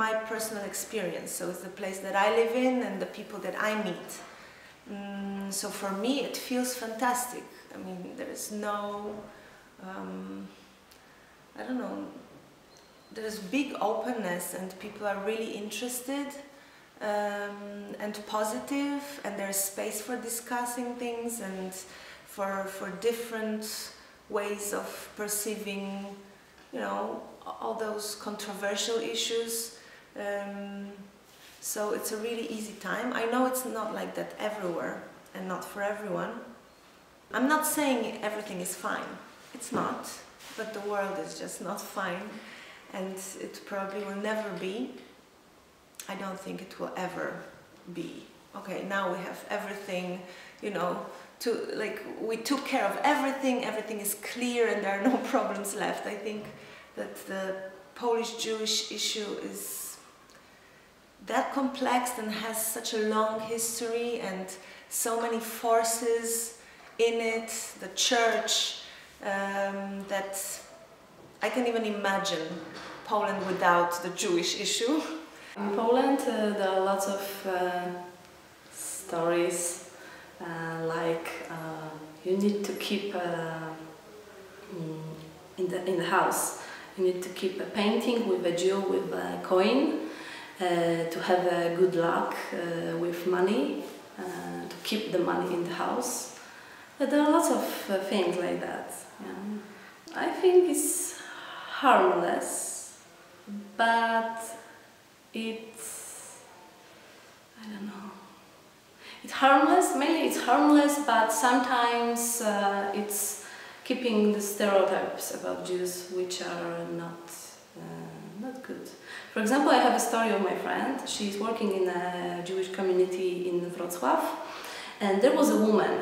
my personal experience. So it's the place that I live in and the people that I meet. So for me it feels fantastic. I mean, there is no, I don't know, there's big openness and people are really interested and positive, and there's space for discussing things and for different ways of perceiving, you know, all those controversial issues. So it's a really easy time. I know it's not like that everywhere and not for everyone. I'm not saying everything is fine. It's not, but the world is just not fine, and it probably will never be. I don't think it will ever be. Okay, now we have everything, you know, we took care of everything, everything is clear and there are no problems left. I think that the Polish-Jewish issue is that complex and has such a long history and so many forces in it, the church, that I can't even imagine Poland without the Jewish issue. In Poland there are lots of stories like you need to keep in the house, you need to keep a painting with a Jew with a coin to have a good luck with money, to keep the money in the house. There are lots of things like that. Yeah. I think it's harmless, but it's, I don't know. It's harmless, mainly it's harmless, but sometimes it's keeping the stereotypes about Jews which are not good. For example, I have a story of my friend. She's working in a Jewish community in Wrocław, and there was a woman.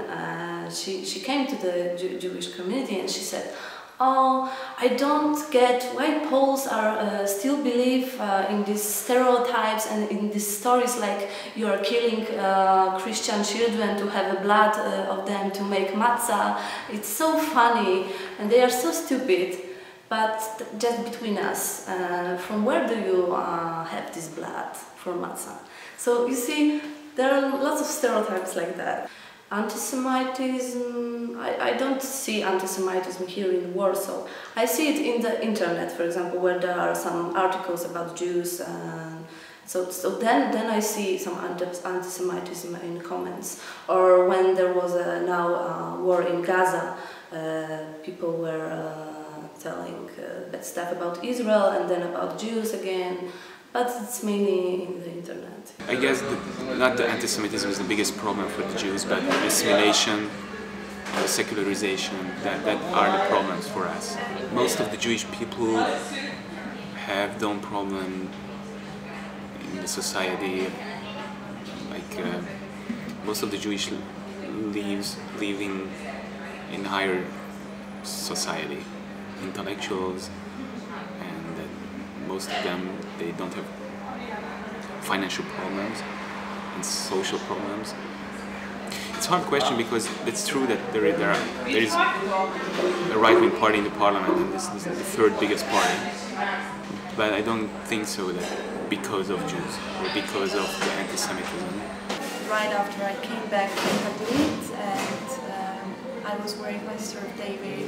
She came to the Jewish community and she said, "Oh, I don't get why Poles are still believe in these stereotypes and in these stories like you are killing Christian children to have the blood of them to make matzah. It's so funny and they are so stupid. But just between us, from where do you have this blood for matzah?" So you see, there are lots of stereotypes like that. Anti-Semitism, I don't see anti-Semitism here in Warsaw. I see it in the internet, for example, where there are some articles about Jews. So then I see some anti-Semitism in comments. Or when there was now war in Gaza, people were telling bad stuff about Israel and then about Jews again. But it's mainly in the internet. I guess not the anti-Semitism is the biggest problem for the Jews, but the assimilation, the secularization, that are the problems for us. Most of the Jewish people have their own problem in the society. Like most of the Jewish live in higher society, intellectuals, most of them, they don't have financial problems and social problems. It's a hard question because it's true that there is a right-wing party in the parliament, and this is the third biggest party. But I don't think so that because of Jews or because of the anti-Semitism. Right after I came back from Madrid and I was wearing my Sir David,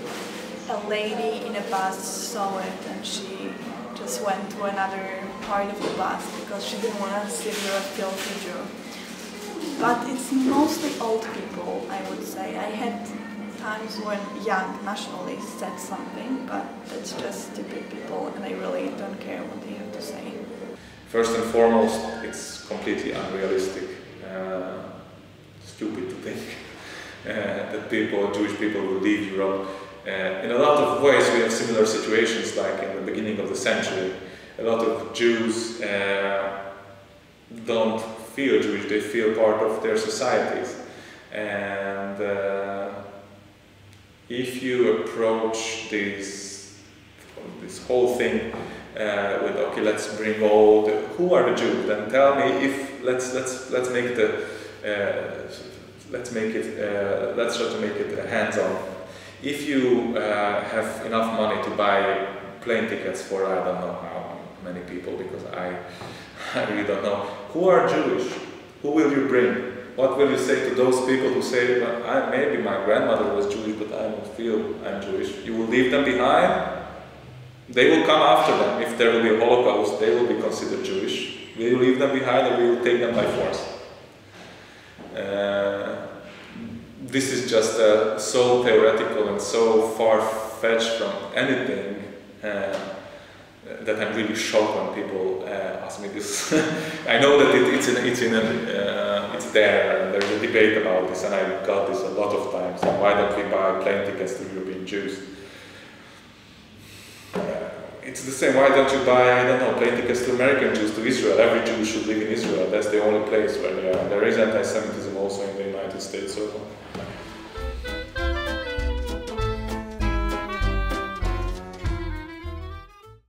a lady in a bus saw it and she just went to another part of the bus because she didn't want to sit near a filthy Jew. But it's mostly old people, I would say. I had times when young nationalists said something, but it's just stupid people and I really don't care what they have to say. First and foremost, it's completely unrealistic, stupid to think that Jewish people will leave Europe. In a lot of ways we have similar situations like in the beginning of the century. A lot of Jews don't feel Jewish, they feel part of their societies. And if you approach this whole thing with, okay, let's bring who are the Jews? Then tell me if, let's try to make it hands-on. If you have enough money to buy plane tickets for, I don't know, many people because I really don't know. Who are Jewish? Who will you bring? What will you say to those people who say, well, maybe my grandmother was Jewish, but I don't feel I'm Jewish? You will leave them behind? They will come after them. If there will be a Holocaust, they will be considered Jewish. Will you leave them behind, or will you take them by force? This is just so theoretical and so far-fetched from anything that I'm really shocked when people ask me this. I know that it's there, and there's a debate about this, and I got this a lot of times. Why don't we buy plane tickets to European Jews? It's the same. Why don't you buy, I don't know, plane tickets to American Jews, to Israel? Every Jew should live in Israel. That's the only place where there is anti-Semitism also in the United States. So